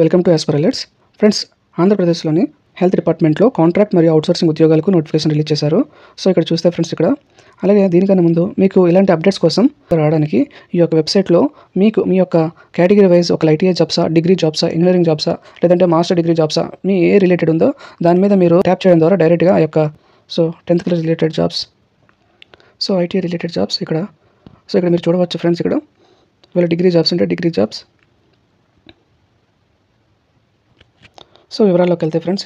Welcome to యాస్పరలెట్స్ friends. ఆంధ్రప్రదేశ్లోని health డిపార్ట్మెంట్లో కాంట్రాక్ట్ మరియు అవుట్సోర్సింగ్ ఉద్యోగాలకు నోటిఫికేషన్ రిలీజ్ చేశారు. సో ఇక్కడ చూస్తే ఫ్రెండ్స్, ఇక్కడ అలాగే దీనికన్నా ముందు మీకు ఇలాంటి అప్డేట్స్ కోసం రావడానికి ఈ యొక్క వెబ్సైట్లో మీకు మీ యొక్క కేటగిరీ వైజ్ ఒక ఐటీఐ జాబ్సా, డిగ్రీ జాబ్సా, ఇంజనీరింగ్ జాబ్సా, లేదంటే మాస్టర్ డిగ్రీ జాబ్సా, మీ ఏ రిలేటెడ్ ఉందో దాని మీద మీరు ట్యాప్ చేయడం ద్వారా డైరెక్ట్గా ఆ యొక్క 10th class related jobs, ITI related jobs ఇక్కడ మీరు చూడవచ్చు ఫ్రెండ్స్. ఇక్కడ వీళ్ళ డిగ్రీ జాబ్స్ అంటే డిగ్రీ జాబ్స్. వివరాల్లోకి వెళ్తే ఫ్రెండ్స్,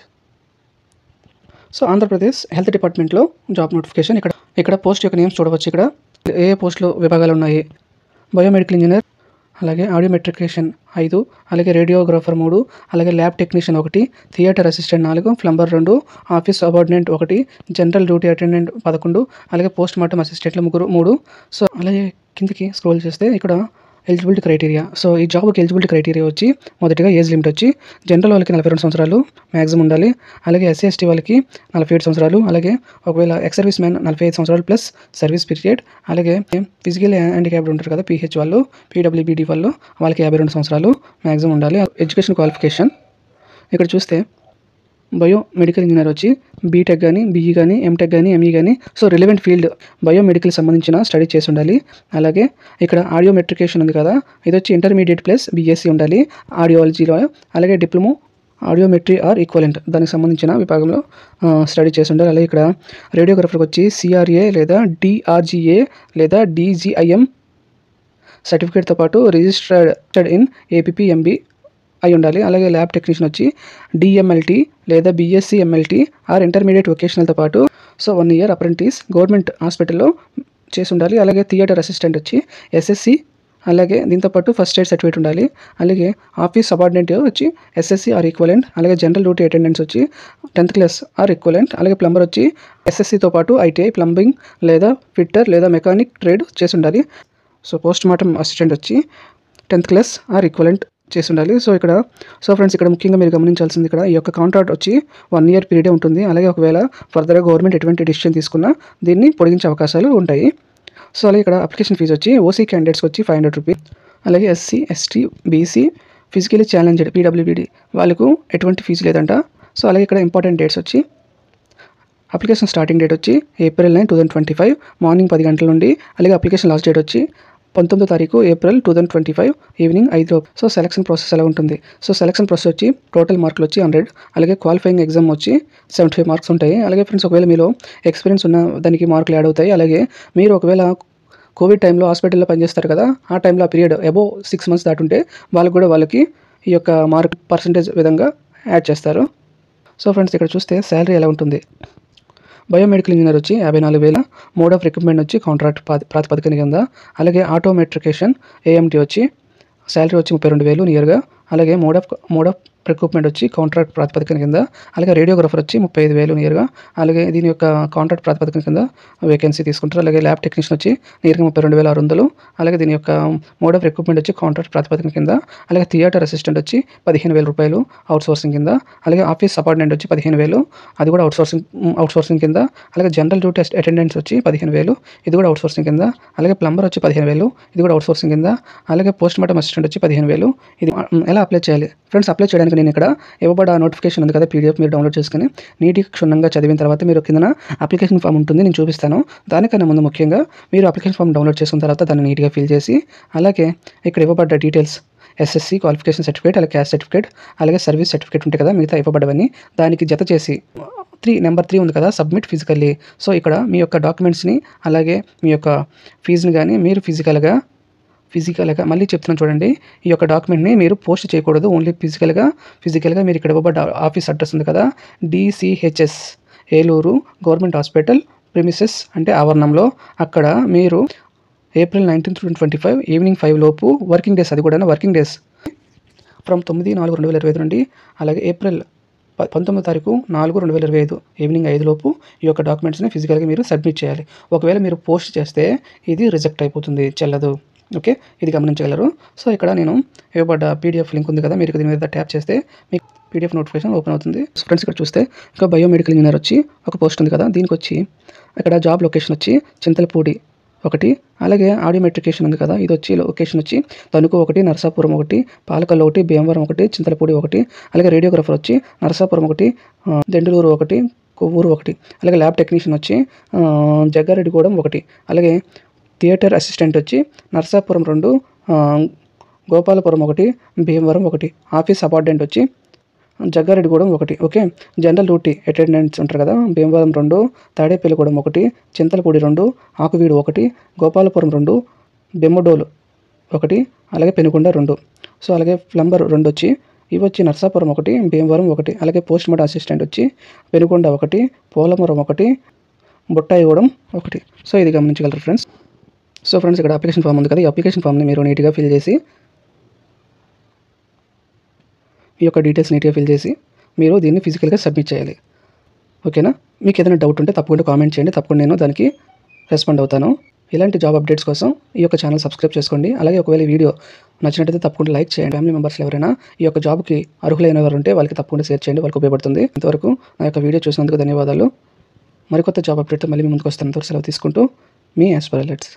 ఆంధ్రప్రదేశ్ హెల్త్ డిపార్ట్మెంట్లో జాబ్ నోటిఫికేషన్. ఇక్కడ పోస్ట్ యొక్క నేమ్స్ చూడవచ్చు. ఇక్కడ ఏ పోస్టులు విభాగాలు ఉన్నాయి: బయోమెడికల్ ఇంజనీర్, అలాగే ఆడియోమెట్రికేషన్ 5, అలాగే రేడియోగ్రాఫర్ 3, అలాగే lab technician 1, theatre assistant 4, plumber 2, office subordinate 1, general duty attendant 11, అలాగే పోస్ట్ మార్టం అసిస్టెంట్లు 3. అలాగే కిందికి స్క్రోల్ చేస్తే ఇక్కడ ఎలిజిబిలిటీ క్రైటీరియా. ఈ జాబ్కి ఎలిజిబిలిటీ క్రైటీరియా వచ్చి మొదటిగా ఏజ్ లిమిట్ వచ్చి జనరల్ వాళ్ళకి 42 సంవత్సరాలు మ్యాక్సిమం ఉండాలి. అలాగే SC/ST వాళ్ళకి 47 సంవత్సరాలు. అలాగే ఒకవేళ ఎక్స్ సర్వీస్ మ్యాన్ 45 సంవత్సరాలు ప్లస్ సర్వీస్ పీరియడ్. అలాగే ఫిజికల్ హ్యాండిక్యాప్డ్ ఉంటారు కదా, PH వాళ్ళు, PWBD వాళ్ళు, వాళ్ళకి 52 సంవత్సరాలు మ్యాక్సిమం ఉండాలి. ఎడ్యుకేషన్ క్వాలిఫికేషన్ ఇక్కడ చూస్తే బయోమెడికల్ ఇంజనీర్ వచ్చి బీటెక్ కానీ, BE కానీ, MTech కానీ, ME కానీ, రిలవెంట్ ఫీల్డ్ బయోమెడికల్ సంబంధించిన స్టడీ చేసి ఉండాలి. అలాగే ఇక్కడ ఆడియోమెట్రికేషన్ ఉంది కదా, ఇది వచ్చి ఇంటర్మీడియట్ ప్లస్ BSc ఉండాలి ఆడియాలజీలో. అలాగే డిప్లొమా ఆడియోమెట్రీ ఆర్ ఈక్వలెంట్ దానికి సంబంధించిన విభాగంలో స్టడీ చేసి ఉండాలి. అలాగే ఇక్కడ రేడియోగ్రఫర్కి వచ్చి CRA లేదా DRGA లేదా DGIM సర్టిఫికేట్తో పాటు రిజిస్టర్డ్ ఇన్ APPMB అయి ఉండాలి. అలాగే ల్యాబ్ టెక్నీషియన్ వచ్చి DMLT లేదా BSc MLT ఆర్ ఇంటర్మీడియట్ వొకేషనల్తో పాటు 1 year అప్రెంటిస్ గవర్నమెంట్ హాస్పిటల్లో చేసి ఉండాలి. అలాగే థియేటర్ అసిస్టెంట్ వచ్చి SSC, అలాగే దీంతోపాటు ఫస్ట్ ఎయిడ్ సర్టిఫికేట్ ఉండాలి. అలాగే ఆఫీస్ సబార్డినేట్ వచ్చి SSC ఆర్ ఈక్వలెంట్. అలాగే జనరల్ డ్యూటీ అటెండెన్స్ వచ్చి 10th క్లాస్ ఆర్ ఈక్వలెంట్. అలాగే ప్లంబర్ వచ్చి SSCతో పాటు ITI ప్లంబింగ్ లేదా ఫిట్టర్ లేదా మెకానిక్ ట్రేడ్ చేసి ఉండాలి. పోస్ట్ మార్టం అసిస్టెంట్ వచ్చి 10th క్లాస్ ఆర్ ఈక్వలెంట్ చేసి ఉండాలి. ఇక్కడ ఫ్రెండ్స్, ఇక్కడ ముఖ్యంగా మీరు గమనించాల్సింది, ఇక్కడ ఈ యొక్క కాంట్రాక్ట్ వచ్చి 1 year పీరియడ్ ఉంటుంది. అలాగే ఒకవేళ ఫర్దర్గా గవర్నమెంట్ ఎటువంటి డిసిషన్ తీసుకున్నా దీన్ని పొడిగించే అవకాశాలు ఉంటాయి. అలాగే ఇక్కడ అప్లికేషన్ ఫీజు వచ్చి OC క్యాండిడేట్స్కి వచ్చి 500 రూపీస్. అలాగే SC, ST, BC, physically challenged PWBD వాళ్ళకు ఎటువంటి ఫీజు లేదంట. అలాగే ఇక్కడ ఇంపార్టెంట్ డేట్స్ వచ్చి అప్లికేషన్ స్టార్టింగ్ డేట్ వచ్చి April 9, 2025 మార్నింగ్ 10 గంటల నుండి. అలాగే అప్లికేషన్ లాస్ట్ డేట్ వచ్చి 19వ తారీఖు April 2025 ఈవినింగ్ 5 లోపు. సెలక్షన్ ప్రాసెస్ ఎలా ఉంటుంది? సెలక్షన్ ప్రాసెస్ వచ్చి టోటల్ మార్కులు వచ్చి 100. అలాగే క్వాలిఫైయింగ్ ఎగ్జామ్ వచ్చి 75 మార్క్స్ ఉంటాయి. అలాగే ఫ్రెండ్స్, ఒకవేళ మీలో ఎక్స్పీరియన్స్ ఉన్న దానికి మార్కులు యాడ్ అవుతాయి. అలాగే మీరు ఒకవేళ కోవిడ్ టైంలో హాస్పిటల్లో పనిచేస్తారు కదా, ఆ టైంలో ఆ పీరియడ్ అబోవ్ 6 months దాటుంటే వాళ్ళకి ఈ యొక్క మార్క్ పర్సంటేజ్ విధంగా యాడ్ చేస్తారు. ఫ్రెండ్స్, ఇక్కడ చూస్తే శాలరీ ఎలా ఉంటుంది? బయోమెడికల్ ఇంజనీర్ వచ్చి 54,000. మోడ్ ఆఫ్ రిక్రూట్మెంట్ వచ్చి కాంట్రాక్ట్ ప్రాతిపదికన కింద. అలాగే ఆటోమెట్రికేషన్ AMT వచ్చి శాలరీ వచ్చి 32,000 నియర్గా. అలాగే మోడ్ ఆఫ్ రిక్రూట్మెంట్ వచ్చి కాంట్రాక్ట్ ప్రాతిపదికన కింద. అలాగే రేడియోగ్రఫర్ వచ్చి 35,000 నియర్గా. అలాగే దీని యొక్క కాంట్రాక్ట్ ప్రాతిపదికన కింద వేకెన్సీ తీసుకుంటారు. అలాగే ల్యాబ్ టెక్నీషియన్ వచ్చి నియర్గా 32,600. అలాగే దీని యొక్క మోడ్ ఆఫ్ రిక్రూట్మెంట్ వచ్చి కాంట్రాక్ట్ ప్రాతిపదికన కింద. అలాగే థియేటర్ అసిస్టెంట్ వచ్చి 15,000 రూపాయలు అవుట్సోర్సింగ్ కింద. అలాగే ఆఫీస్ సబార్డినేట్ వచ్చి 15,000, అది కూడా అవుట్సోర్సింగ్ కింద. అలాగే జనరల్ డ్యూటీ అటెండెన్స్ వచ్చి 15,000, ఇది కూడా అవుట్సోర్సింగ్ కింద. అలాగే ప్లంబర్ వచ్చి 15,000, ఇది కూడా అవుట్సోర్సింగ్ కింద. అలాగే పోస్ట్ మార్టం అసిస్టెంట్ వచ్చి 15,000. ఇది ఎలా అప్లై చేయాలి ఫ్రెండ్స్? అప్లై చేయడానికి నేను ఇక్కడ ఇవ్వబడ్డ నోటిఫికేషన్ ఉంది కదా, PDF మీరు డౌన్లోడ్ చేసుకుని నీట్గా క్షుణ్ణంగా చదివిన తర్వాత మీరు కింద అప్లికేషన్ ఫామ్ ఉంటుంది, నేను చూపిస్తాను. దానికన్నా ముందు ముఖ్యంగా మీరు అప్లికేషన్ ఫామ్ డౌన్లోడ్ చేసుకున్న తర్వాత దాన్ని నీట్గా ఫిల్ చేసి, అలాగే ఇక్కడ ఇవ్వబడ్డ డీటెయిల్స్ SSC క్వాలిఫికేషన్ సర్టిఫికేట్, అలాగే క్యాస్ట్ సర్టిఫికేట్, అలాగే సర్వీస్ సర్టిఫికేట్ ఉంటాయి కదా, మిగతా ఇవ్వబడ్డవన్నీ దానికి జత చేసి నెంబర్ 3 ఉంది కదా, సబ్మిట్ ఫిజికల్లీ. ఇక్కడ మీ యొక్క డాక్యుమెంట్స్ని, అలాగే మీ యొక్క ఫీజుని కానీ మీరు ఫిజికల్గా మళ్ళీ చెప్తున్నాను చూడండి, ఈ యొక్క డాక్యుమెంట్ని మీరు పోస్ట్ చేయకూడదు. ఓన్లీ ఫిజికల్గా మీరు ఇక్కడ ఇవ్వబడ్డ ఆఫీస్ అడ్రస్ ఉంది కదా, DCHS Eluru government hospital premises అంటే ఆవరణంలో, అక్కడ మీరు April 19, 2025 ఈవినింగ్ 5 లోపు వర్కింగ్ డేస్, అది కూడా వర్కింగ్ డేస్ ఫ్రమ్ 9/4/2025 నుండి. అలాగే April 19వ తారీఖు 4/2025 ఈవినింగ్ 5 లోపు ఈ యొక్క డాక్యుమెంట్స్ని ఫిజికల్గా మీరు సబ్మిట్ చేయాలి. ఒకవేళ మీరు పోస్ట్ చేస్తే ఇది రిజెక్ట్ అయిపోతుంది, చెల్లదు. ఓకే, ఇది గమనించగలరు. ఇక్కడ నేను ఇవ్వబడ్డ PDF లింక్ ఉంది కదా, మీరు దీని మీద ట్యాప్ చేస్తే మీకు PDF నోటిఫికేషన్ ఓపెన్ అవుతుంది. ఫ్రెండ్స్, ఇక్కడ చూస్తే ఇంకా బయోమెడికల్ ఇంజనీర్ వచ్చి ఒక పోస్ట్ ఉంది కదా, దీనికి వచ్చి ఇక్కడ జాబ్ లొకేషన్ వచ్చి చింతలపూడి ఒకటి, అలాగే ఆడియోమెట్రికేషన్ ఉంది కదా, ఇది వచ్చి లొకేషన్ వచ్చి తణుకు ఒకటి, నరసాపురం ఒకటి, పాలకొల్లు ఒకటి, భీమవరం ఒకటి, చింతలపూడి ఒకటి, అలాగే రేడియోగ్రాఫర్ వచ్చి నరసాపురం ఒకటి, దెండులూరు ఒకటి, కొవ్వూరు ఒకటి, అలాగే ల్యాబ్ టెక్నీషియన్ వచ్చి జగ్గారెడ్డిగూడెం ఒకటి, అలాగే థియేటర్ అసిస్టెంట్ వచ్చి నరసాపురం 2, గోపాలపురం ఒకటి, భీమవరం ఒకటి, ఆఫీస్ అపార్టెంట్ వచ్చి జగ్గారెడ్డిగూడెం ఒకటి. ఓకే. జనరల్ డ్యూటీ అటెండెంట్స్ ఉంటారు కదా, భీమవరం 2, తాడేపల్లిగూడెం ఒకటి, చింతలపూడి 2, ఆకువీడు ఒకటి, గోపాలపురం 2, బెమ్మడోలు ఒకటి, అలాగే పెనుకొండ 2. సో అలాగే ప్లంబర్ 2 వచ్చి ఇవి వచ్చి నరసాపురం ఒకటి, భీమవరం ఒకటి, అలాగే పోస్ట్ మార్టం అసిస్టెంట్ వచ్చి పెనుకొండ ఒకటి, పోలవరం ఒకటి, బుట్టాయిగూడెం ఒకటి. సో ఇది గమనించగలరు ఫ్రెండ్స్. సో ఫ్రెండ్స్ ఇక్కడ అప్లికేషన్ ఫామ్ ఉంది కదా, ఈ అప్లికేషన్ ఫామ్ని మీరు నీట్గా ఫిల్ చేసి ఈ యొక్క డీటెయిల్స్ నీట్గా ఫిల్ చేసి మీరు దీన్ని ఫిజికల్గా సబ్మిట్ చేయాలి. ఓకేనా. మీకు ఏదైనా డౌట్ ఉంటే తప్పకుండా కామెంట్ చేయండి, తప్పకుండా నేను దానికి రెస్పాండ్ అవుతాను. ఇలాంటి జాబ్ అప్డేట్స్ కోసం ఈ యొక్క ఛానల్ సబ్స్క్రైబ్ చేసుకోండి. అలాగే ఒకవేళ ఈ వీడియో నచ్చినట్టయితే తప్పకుండా లైక్ చేయండి. ఫ్యామిలీ మెంబర్స్ ఎవరైనా ఈ యొక్క జాబ్కి అర్హులైన వారు ఉంటే వాళ్ళకి తప్పకుండా షేర్ చేయండి, వాళ్ళకి ఉపయోగపడుతుంది. ఇంతవరకు నా యొక్క వీడియో చూసినందుకు ధన్యవాదాలు. మరికొత్త జాబ్ అప్డేట్తో మళ్ళీ మీ ముందుకు వస్తాను. సెలవు తీసుకుంటూ మీ యాస్పైరెంట్స్.